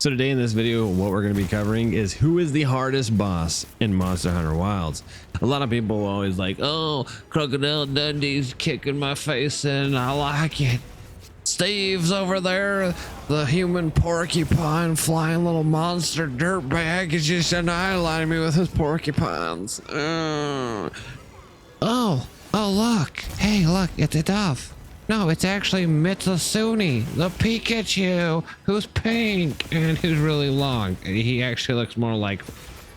So today in this video, what we're going to be covering is who is the hardest boss in Monster Hunter Wilds. A lot of people are always like, oh, Crocodile Dundee's kicking my face in, I like it. Steve's over there, the human porcupine flying little monster dirtbag is just annihilating me with his porcupines. Oh, look. Hey, look, it's a dove. No, it's actually Mitsuzune, the Pikachu, who's pink and who's really long. He actually looks more like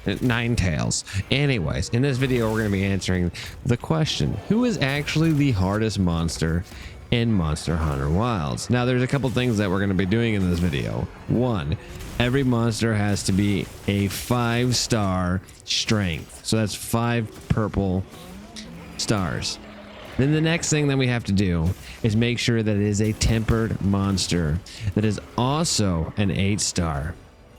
Ninetales. Anyways, in this video, we're going to be answering the question, who is actually the hardest monster in Monster Hunter Wilds? Now, there's a couple things that we're going to be doing in this video. One, every monster has to be a 5-star strength. So that's 5 purple stars. Then the next thing that we have to do is make sure that it is a tempered monster that is also an 8-star.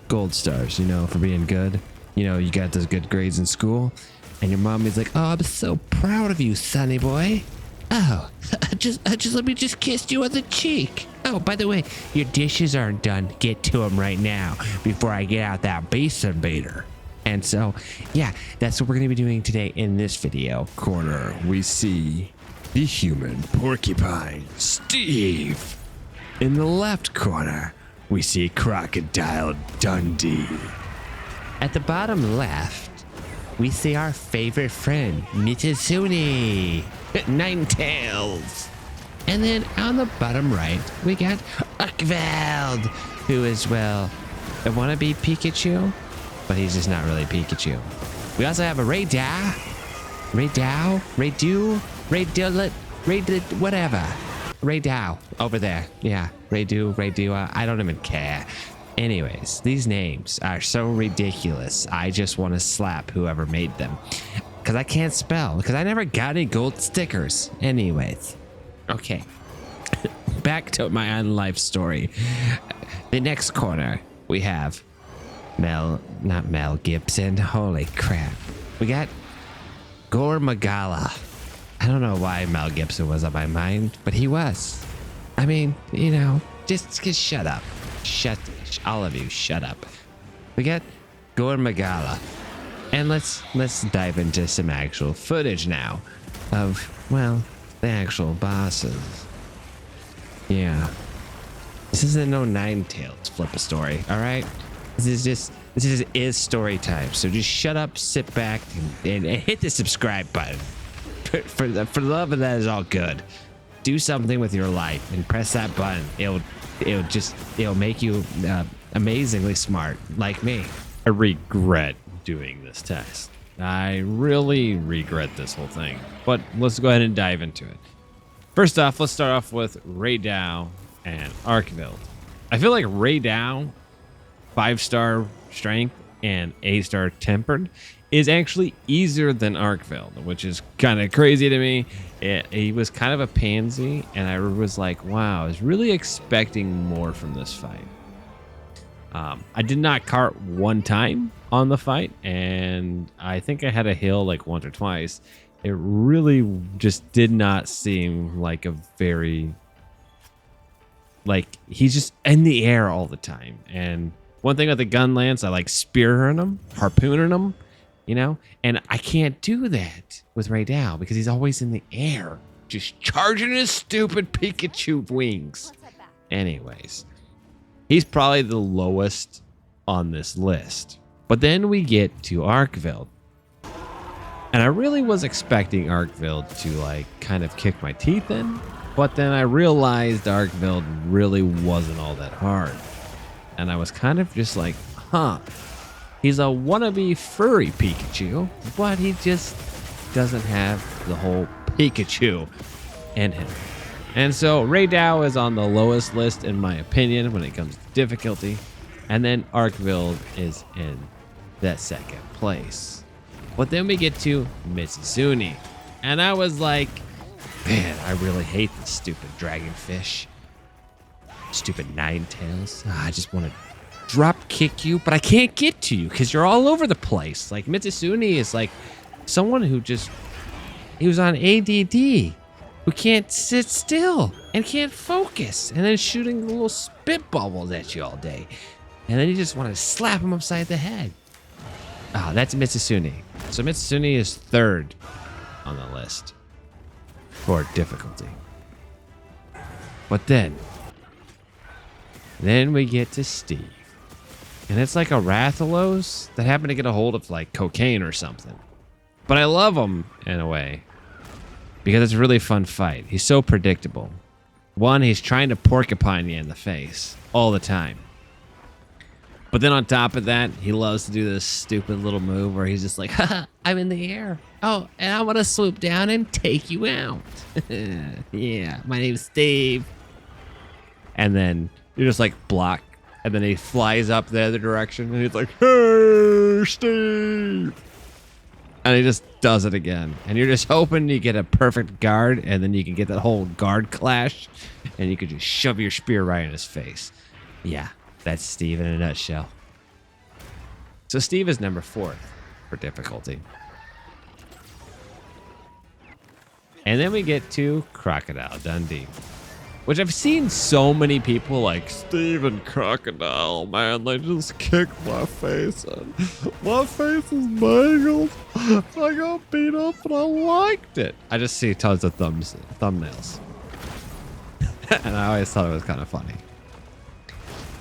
Gold stars, you know, for being good. You know, you got those good grades in school and your mommy's like, oh, I'm so proud of you, sonny boy. Oh, just let me just kiss you on the cheek. Oh, by the way, your dishes aren't done. Get to them right now before I get out that base invader. And so, yeah, that's what we're going to be doing today in this video. Corner, we see the human porcupine, Steve. In the left corner, we see Crocodile Dundee. At the bottom left, we see our favorite friend, Mitsuzune, Ninetales. And then on the bottom right, we got Arkveld, who is, well, a wannabe Pikachu, but he's just not really Pikachu. We also have a Raydow, whatever. Raydow over there. Yeah, Raydow. I don't even care. Anyways, these names are so ridiculous. I just want to slap whoever made them. Because I can't spell. Because I never got any gold stickers. Anyways. Okay. Back to my unlife story. The next corner, we have not Mel Gibson. Holy crap. We got Gore Magala. I don't know why Mel Gibson was on my mind, but he was. I mean, you know, just shut up. All of you, shut up. We got Gore Magala. And let's dive into some actual footage now of, well, the actual bosses. Yeah. This isn't no Ninetales flip a story, all right? This is story time. So just shut up, sit back, and hit the subscribe button. For the love of that is all good. Do something with your life and press that button. It'll make you amazingly smart, like me. I regret doing this test. I really regret this whole thing. But let's go ahead and dive into it. First off, let's start off with Raydow and Arkveld. I feel like Raydow, 5-star strength and 8-star tempered, is actually easier than Arkveld, which is kind of crazy to me. He was kind of a pansy, and I was like, wow, I was really expecting more from this fight. I did not cart one time on the fight, and I think I had a hill like once or twice. It really just did not seem like a very, like, he's just in the air all the time. And one thing with the gun lance, I like spearing him, harpooning him, you know, and I can't do that with Raydow because he's always in the air, just charging his stupid Pikachu wings. Anyways, he's probably the lowest on this list. But then we get to Arkveld. And I really was expecting Arkveld to, like, kind of kick my teeth in. But then I realized Arkveld really wasn't all that hard. And I was kind of just like, huh. He's a wannabe furry Pikachu, but he just doesn't have the whole Pikachu in him. And so Raydow is on the lowest list, in my opinion, when it comes to difficulty. And then Arkveld is in that second place. But then we get to Mitsuzune. And I was like, man, I really hate this stupid dragonfish. Stupid Ninetales. I just want to drop kick you, but I can't get to you because you're all over the place. Like, Mitsuzune is like someone who just, he was on ADD, who can't sit still and can't focus, and then shooting little spit bubbles at you all day. And then you just want to slap him upside the head. Ah, that's Mitsusune. So Mitsusune is 3rd on the list for difficulty. But then we get to Steve. And it's like a Rathalos that happened to get a hold of like cocaine or something. But I love him in a way because it's a really fun fight. He's so predictable. One, he's trying to porcupine you in the face all the time. But then on top of that, he loves to do this stupid little move where he's just like, haha, I'm in the air. Oh, and I want to swoop down and take you out. Yeah, my name's Steve. And then you just like block. And then he flies up the other direction and he's like, hey, Steve. And he just does it again. And you're just hoping you get a perfect guard and then you can get that whole guard clash and you could just shove your spear right in his face. Yeah, that's Steve in a nutshell. So Steve is number 4 for difficulty. And then we get to Crocodile Dundee, which I've seen so many people like, Steve and Crocodile, man, they just kicked my face in. My face is mangled. I got beat up and I liked it. I just see tons of thumbnails. And I always thought it was kind of funny.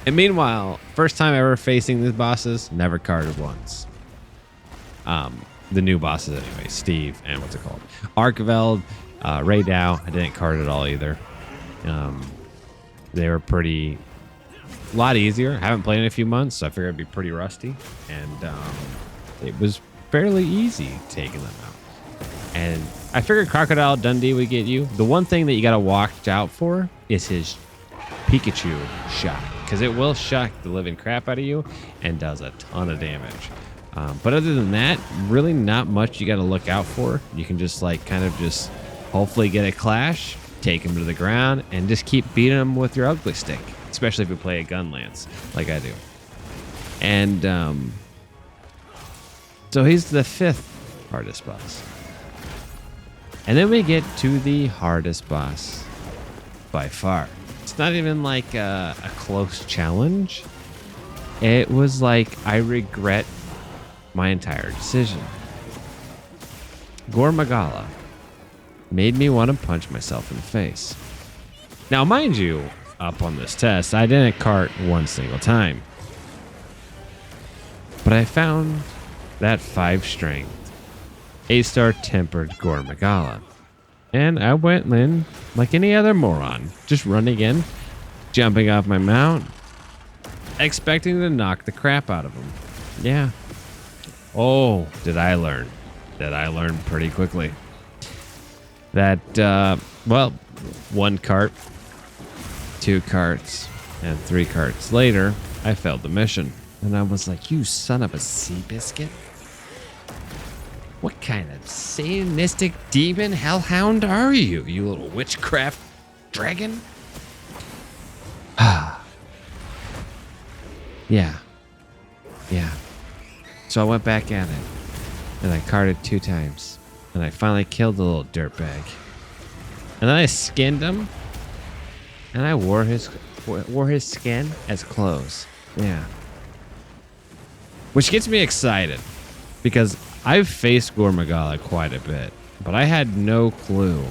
And meanwhile, first time ever facing these bosses, never carded once. The new bosses anyway, Steve and what's it called? Arkveld, Ray Dow, I didn't card at all either. They were a lot easier. I haven't played in a few months, so I figured it'd be pretty rusty. And it was fairly easy taking them out. And I figured Crocodile Dundee would get you. The one thing that you gotta watch out for is his Pikachu shock, because it will shock the living crap out of you and does a ton of damage. But other than that, really not much you gotta look out for. You can just like kind of just hopefully get a clash, take him to the ground, and just keep beating him with your ugly stick, especially if you play a gun lance like I do. And so he's the 5th hardest boss. And then we get to the hardest boss by far. It's not even like a close challenge. It was like I regret my entire decision. Gore Magala made me want to punch myself in the face. Now, mind you, up on this test, I didn't cart one single time. But I found that 5 strength, 8-star tempered Gore Magala. And I went in like any other moron, just running in, jumping off my mount, expecting to knock the crap out of him. Yeah. Oh, did I learn? Did I learn pretty quickly? That, well, 1 cart, 2 carts, and 3 carts later, I failed the mission. And I was like, you son of a sea biscuit. What kind of satanistic demon hellhound are you, you little witchcraft dragon? Yeah. So I went back at it, and I carted 2 times, and I finally killed the little dirtbag. And then I skinned him, and I wore his skin as clothes. Yeah. Which gets me excited, because I've faced Gore Magala quite a bit, but I had no clue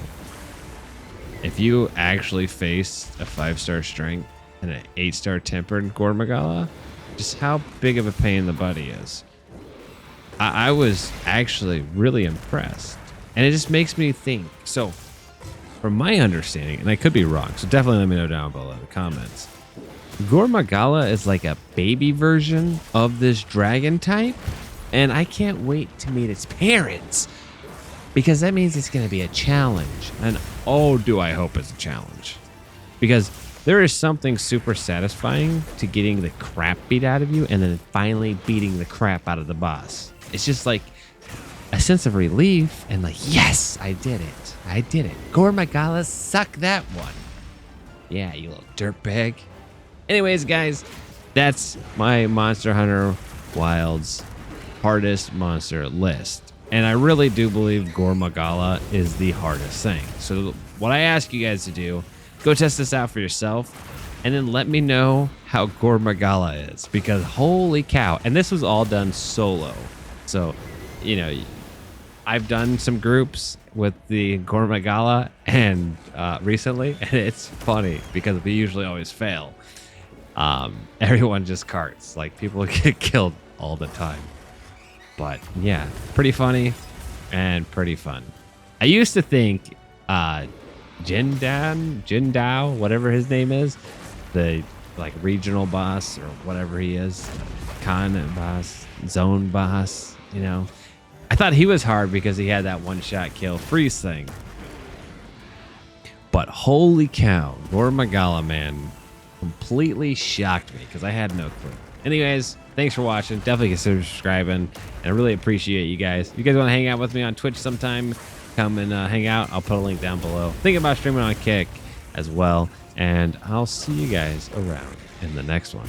if you actually faced a 5-star strength and an 8-star tempered Gore Magala, just how big of a pain in the butt he is. I was actually really impressed, and it just makes me think. So, from my understanding, and I could be wrong, so definitely let me know down below in the comments. Gore Magala is like a baby version of this dragon type, and I can't wait to meet its parents, because that means it's going to be a challenge. And oh, do I hope it's a challenge, because there is something super satisfying to getting the crap beat out of you and then finally beating the crap out of the boss. It's just like a sense of relief and like, yes, I did it. Gore Magala, suck that one. Yeah, you little dirtbag. Anyways, guys, that's my Monster Hunter Wilds hardest monster list. And I really do believe Gore Magala is the hardest thing. So what I ask you guys to do, go test this out for yourself. and then let me know how Gore Magala is, because holy cow. And this was all done solo. So, you know, I've done some groups with the Gore Magala and recently, and it's funny because we usually always fail. Everyone just carts. Like, people get killed all the time. But yeah, pretty funny and pretty fun. I used to think Jindao, whatever his name is, the like regional boss or whatever he is, Khan boss, zone boss, you know, I thought he was hard because he had that one-shot kill freeze thing. But holy cow, Gore Magala, man, completely shocked me because I had no clue. Anyways, thanks for watching. Definitely consider subscribing, and I really appreciate you guys. If you guys want to hang out with me on Twitch sometime, come and hang out. I'll put a link down below. Think about streaming on Kick as well, and I'll see you guys around in the next one.